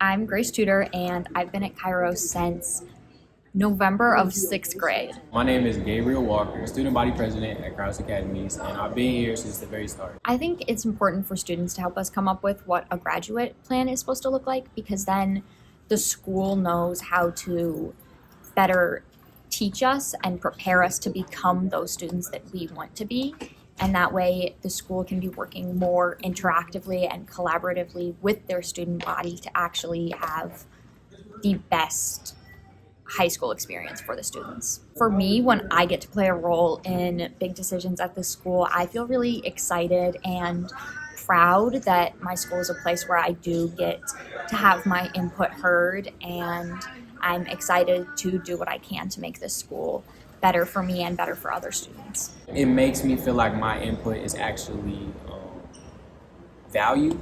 I'm Grace Tudor, and I've been at Kairos since November of sixth grade. My name is Gabriel Walker, student body president at Kairos Academies, and I've been here since the very start. I think it's important for students to help us come up with what a graduate plan is supposed to look like, because then the school knows how to better teach us and prepare us to become those students that we want to be. And that way, the school can be working more interactively and collaboratively with their student body to actually have the best high school experience for the students. For me, when I get to play a role in big decisions at the school, I feel really excited and proud that my school is a place where I do get to have my input heard, and I'm excited to do what I can to make this school better for me and better for other students. It makes me feel like my input is actually valued.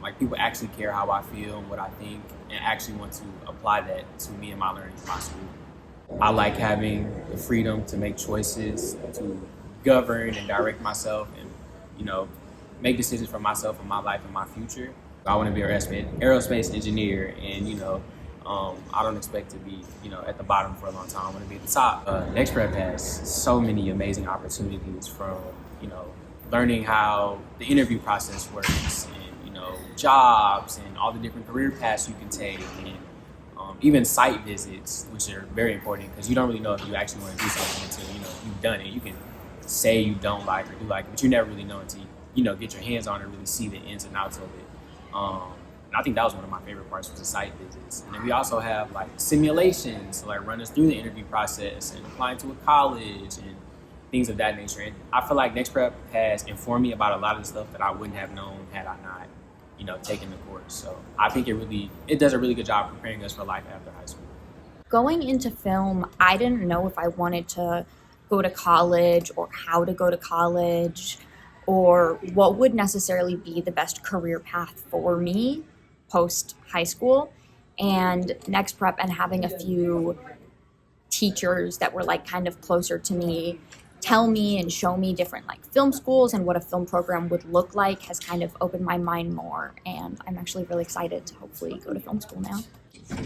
Like people actually care how I feel and what I think, and actually want to apply that to me and my learning in my school. I like having the freedom to make choices, to govern and direct myself, and make decisions for myself and my life and my future. I want to be an aerospace engineer, and I don't expect to be at the bottom for a long time. I want to be at the top. Next Prep has so many amazing opportunities, from learning how the interview process works, and jobs and all the different career paths you can take, and even site visits, which are very important because you don't really know if you actually want to do something until you've done it. You can say you don't like or do like it, but you never really know until you get your hands on it and really see the ins and outs of it. And I think that was one of my favorite parts, was the site visits. And then we also have like simulations to like run us through the interview process and applying to a college and things of that nature. And I feel like Next Prep has informed me about a lot of the stuff that I wouldn't have known had I not taking the course. So I think it does a really good job preparing us for life after high school. Going into film, I didn't know if I wanted to go to college or how to go to college or what would necessarily be the best career path for me post high school. And Next Prep and having a few teachers that were like kind of closer to me tell me and show me different like film schools and what a film program would look like has kind of opened my mind more, and I'm actually really excited to hopefully go to film school now.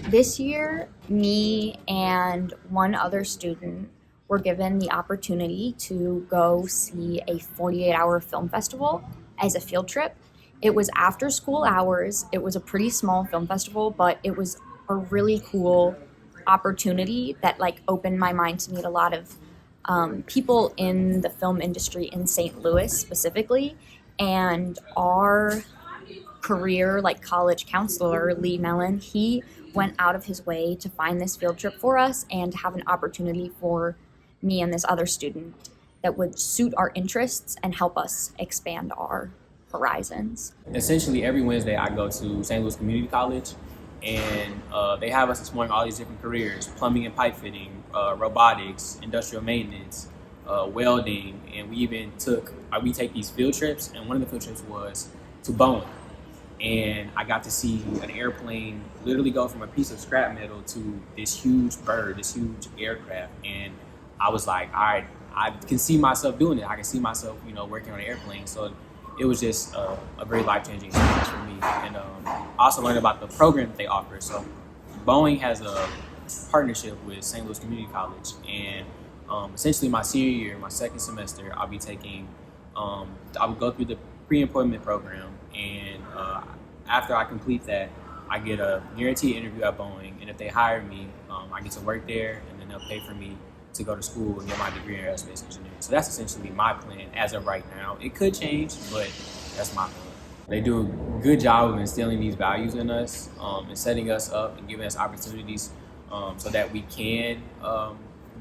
This year, me and one other student were given the opportunity to go see a 48-hour film festival as a field trip. It was after school hours. It was a pretty small film festival, but it was a really cool opportunity that like opened my mind to meet a lot of people in the film industry in St. Louis specifically. And our career like college counselor, Lee Mellon, he went out of his way to find this field trip for us and to have an opportunity for me and this other student that would suit our interests and help us expand our horizons. Essentially, every Wednesday I go to St. Louis Community College, and they have us exploring all these different careers: plumbing and pipe fitting, robotics, industrial maintenance, welding, and we take these field trips, and one of the field trips was to Boeing. And I got to see an airplane literally go from a piece of scrap metal to this huge bird, this huge aircraft. And I was like, all right, I can see myself doing it. I can see myself, working on an airplane. So it was just a very life-changing experience for me. And I also learned about the program that they offer. So Boeing has a partnership with St. Louis Community College. And essentially my senior year, my second semester, I'll be taking, I will go through the pre-employment program. And after I complete that, I get a guaranteed interview at Boeing. And if they hire me, I get to work there, and then they'll pay for me to go to school and get my degree in aerospace engineering. So that's essentially my plan as of right now. It could change, but that's my plan. They do a good job of instilling these values in us, and setting us up and giving us opportunities so that we can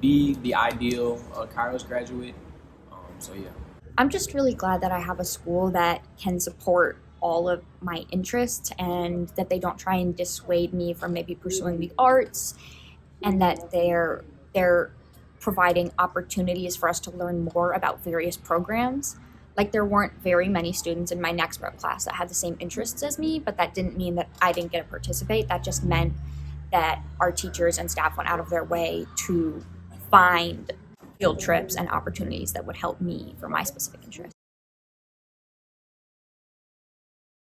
be the ideal Kairos graduate. So yeah. I'm just really glad that I have a school that can support all of my interests and that they don't try and dissuade me from maybe pursuing the arts, and that they're providing opportunities for us to learn more about various programs. Like, there weren't very many students in my Next Prep class that had the same interests as me, but that didn't mean that I didn't get to participate. That just meant that our teachers and staff went out of their way to find field trips and opportunities that would help me for my specific interests.